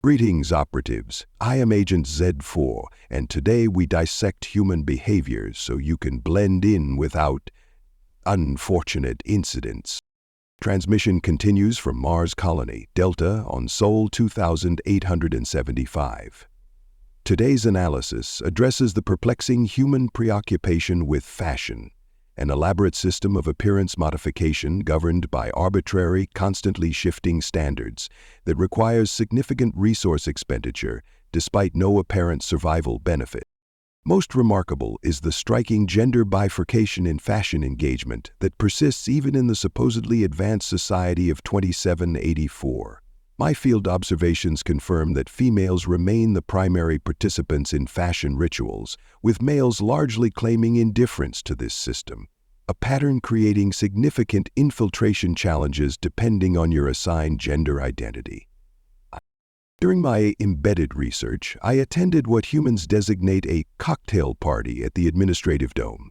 Greetings, operatives. I am Agent Z4, and today we dissect human behaviors so you can blend in without unfortunate incidents. Transmission continues from Mars Colony, Delta, on Sol 2875. Today's analysis addresses the perplexing human preoccupation with fashion, an elaborate system of appearance modification governed by arbitrary, constantly shifting standards that requires significant resource expenditure despite no apparent survival benefit. Most remarkable is the striking gender bifurcation in fashion engagement that persists even in the supposedly advanced society of 2784. My field observations confirm that females remain the primary participants in fashion rituals, with males largely claiming indifference to this system, a pattern creating significant infiltration challenges depending on your assigned gender identity. During my embedded research, I attended what humans designate a cocktail party at the administrative dome.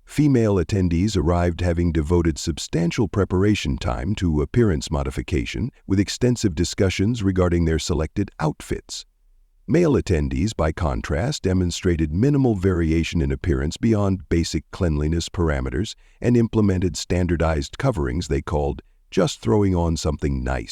Female attendees arrived having devoted substantial preparation time to appearance modification, with extensive discussions regarding their selected outfits. Male attendees, by contrast, demonstrated minimal variation in appearance beyond basic cleanliness parameters and implemented standardized coverings they called "just throwing on something nice."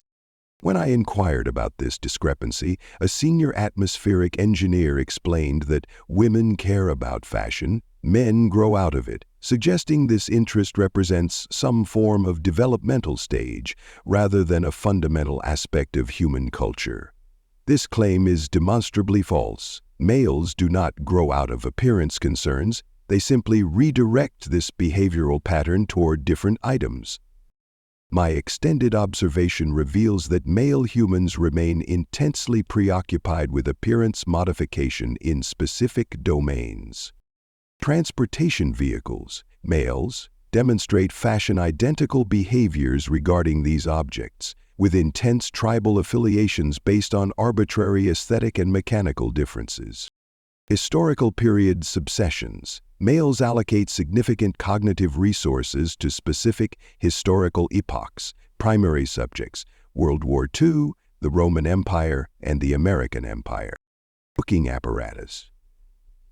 When I inquired about this discrepancy, a senior atmospheric engineer explained that women care about fashion, men grow out of it, suggesting this interest represents some form of developmental stage rather than a fundamental aspect of human culture. This claim is demonstrably false. Males do not grow out of appearance concerns, they simply redirect this behavioral pattern toward different items. My extended observation reveals that male humans remain intensely preoccupied with appearance modification in specific domains. Transportation vehicles, males, demonstrate fashion-identical behaviors regarding these objects, with intense tribal affiliations based on arbitrary aesthetic and mechanical differences. Historical period subsessions. Males allocate significant cognitive resources to specific historical epochs, primary subjects, World War II, the Roman Empire, and the American Empire. Cooking apparatus.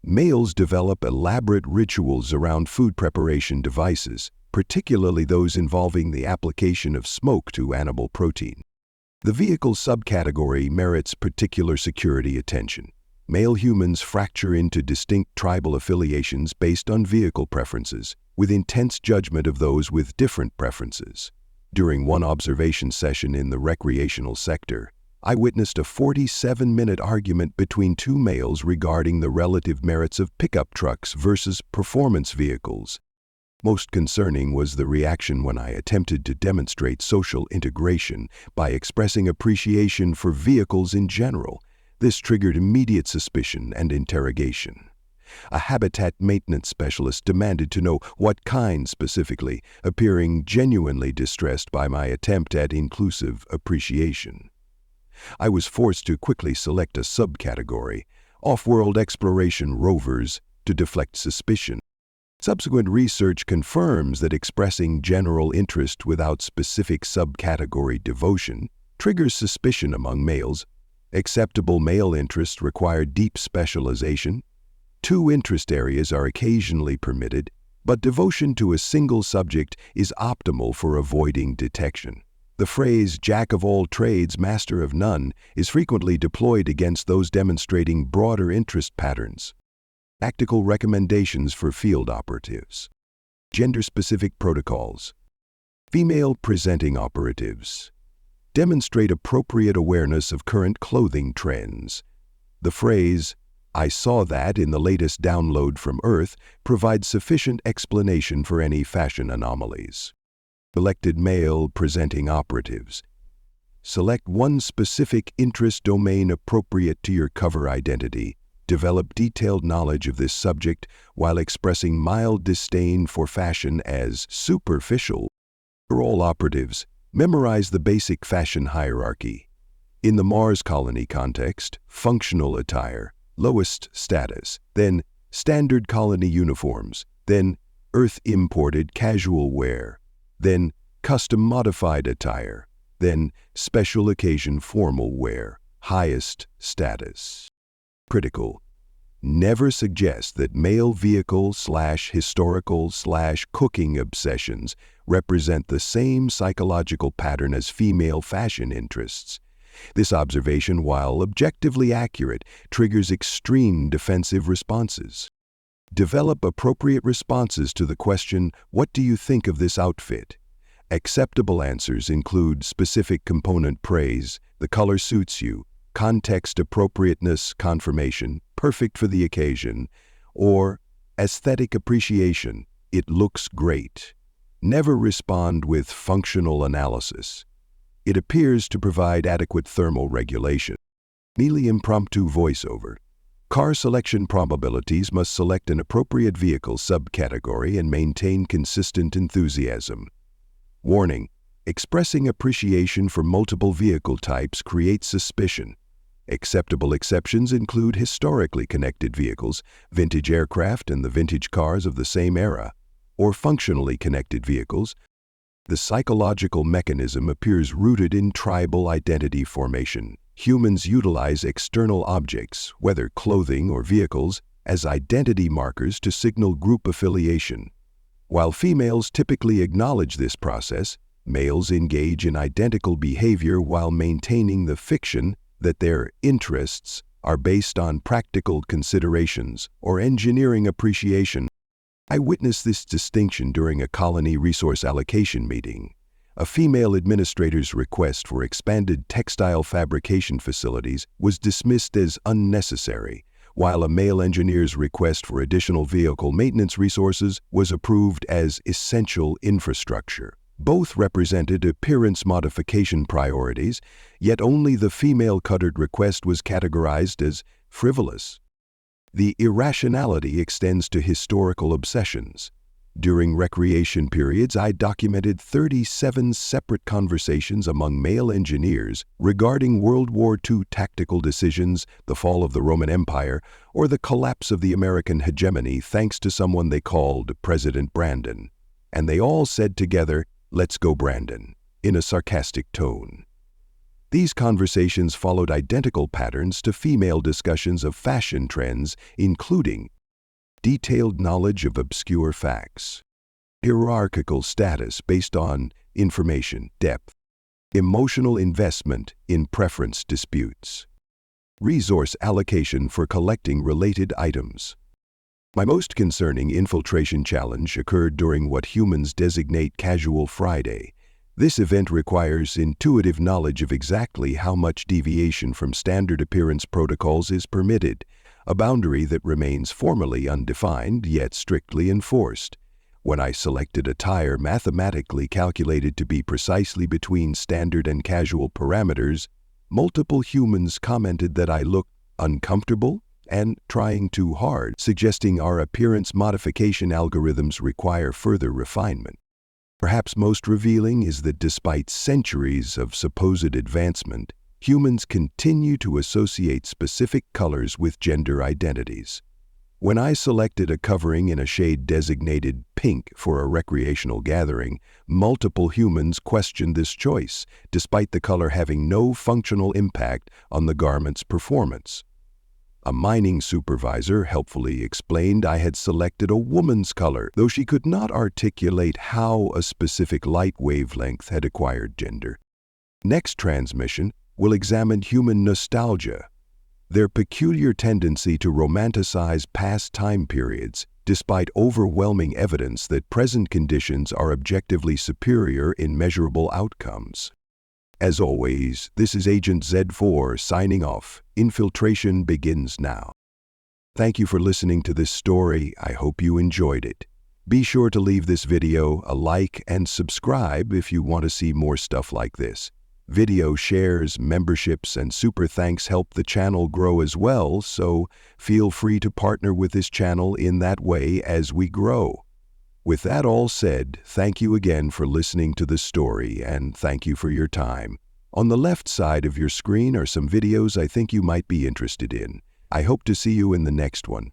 Males develop elaborate rituals around food preparation devices, particularly those involving the application of smoke to animal protein. The vehicle subcategory merits particular security attention. Male humans fracture into distinct tribal affiliations based on vehicle preferences, with intense judgment of those with different preferences. During one observation session in the recreational sector, I witnessed a 47-minute argument between two males regarding the relative merits of pickup trucks versus performance vehicles. Most concerning was the reaction when I attempted to demonstrate social integration by expressing appreciation for vehicles in general. This triggered immediate suspicion and interrogation. A habitat maintenance specialist demanded to know what kind specifically, appearing genuinely distressed by my attempt at inclusive appreciation. I was forced to quickly select a subcategory, off-world exploration rovers, to deflect suspicion. Subsequent research confirms that expressing general interest without specific subcategory devotion triggers suspicion among males. Acceptable male interests require deep specialization. Two interest areas are occasionally permitted, but devotion to a single subject is optimal for avoiding detection. The phrase "jack of all trades, master of none" is frequently deployed against those demonstrating broader interest patterns. Tactical recommendations for field operatives. Gender-specific protocols. Female-presenting operatives. Demonstrate appropriate awareness of current clothing trends. The phrase, "I saw that in the latest download from Earth," provides sufficient explanation for any fashion anomalies. Selected male presenting operatives. Select one specific interest domain appropriate to your cover identity. Develop detailed knowledge of this subject while expressing mild disdain for fashion as superficial. For all operatives, memorize the basic fashion hierarchy. In the Mars colony context, functional attire, lowest status, then standard colony uniforms, then Earth-imported casual wear, then custom-modified attire, then special occasion formal wear, highest status. Critical. Never suggest that male vehicle/historical/cooking obsessions represent the same psychological pattern as female fashion interests. This observation, while objectively accurate, triggers extreme defensive responses. Develop appropriate responses to the question, "What do you think of this outfit?" Acceptable answers include specific component praise, "The color suits you," context appropriateness confirmation, "perfect for the occasion," or aesthetic appreciation, "It looks great." Never respond with functional analysis. It appears to provide adequate thermal regulation. Nearly impromptu voiceover. Car selection probabilities must select an appropriate vehicle subcategory and maintain consistent enthusiasm. Warning: expressing appreciation for multiple vehicle types creates suspicion. Acceptable exceptions include historically connected vehicles, vintage aircraft and the vintage cars of the same era, or functionally connected vehicles. The psychological mechanism appears rooted in tribal identity formation. Humans utilize external objects, whether clothing or vehicles, as identity markers to signal group affiliation. While females typically acknowledge this process, males engage in identical behavior while maintaining the fiction that their interests are based on practical considerations or engineering appreciation. I witnessed this distinction during a colony resource allocation meeting. A female administrator's request for expanded textile fabrication facilities was dismissed as unnecessary, while a male engineer's request for additional vehicle maintenance resources was approved as essential infrastructure. Both represented appearance modification priorities, yet only the female-cuttered request was categorized as frivolous. The irrationality extends to historical obsessions. During recreation periods, I documented 37 separate conversations among male engineers regarding World War II tactical decisions, the fall of the Roman Empire, or the collapse of the American hegemony thanks to someone they called President Brandon. And they all said together, "Let's go, Brandon," in a sarcastic tone. These conversations followed identical patterns to female discussions of fashion trends, including detailed knowledge of obscure facts, hierarchical status based on information depth, emotional investment in preference disputes, resource allocation for collecting related items. My most concerning infiltration challenge occurred during what humans designate Casual Friday. This event requires intuitive knowledge of exactly how much deviation from standard appearance protocols is permitted, a boundary that remains formally undefined yet strictly enforced. When I selected attire mathematically calculated to be precisely between standard and casual parameters, multiple humans commented that I looked uncomfortable and trying too hard, suggesting our appearance modification algorithms require further refinement. Perhaps most revealing is that despite centuries of supposed advancement, humans continue to associate specific colors with gender identities. When I selected a covering in a shade designated pink for a recreational gathering, multiple humans questioned this choice, despite the color having no functional impact on the garment's performance. A mining supervisor helpfully explained I had selected a woman's color, though she could not articulate how a specific light wavelength had acquired gender. Next transmission will examine human nostalgia, their peculiar tendency to romanticize past time periods, despite overwhelming evidence that present conditions are objectively superior in measurable outcomes. As always, this is Agent Z4 signing off. Infiltration begins now. Thank you for listening to this story. I hope you enjoyed it. Be sure to leave this video a like and subscribe if you want to see more stuff like this. Video shares, memberships, and super thanks help the channel grow as well, so feel free to partner with this channel in that way as we grow. With that all said, thank you again for listening to the story, and thank you for your time. On the left side of your screen are some videos I think you might be interested in. I hope to see you in the next one.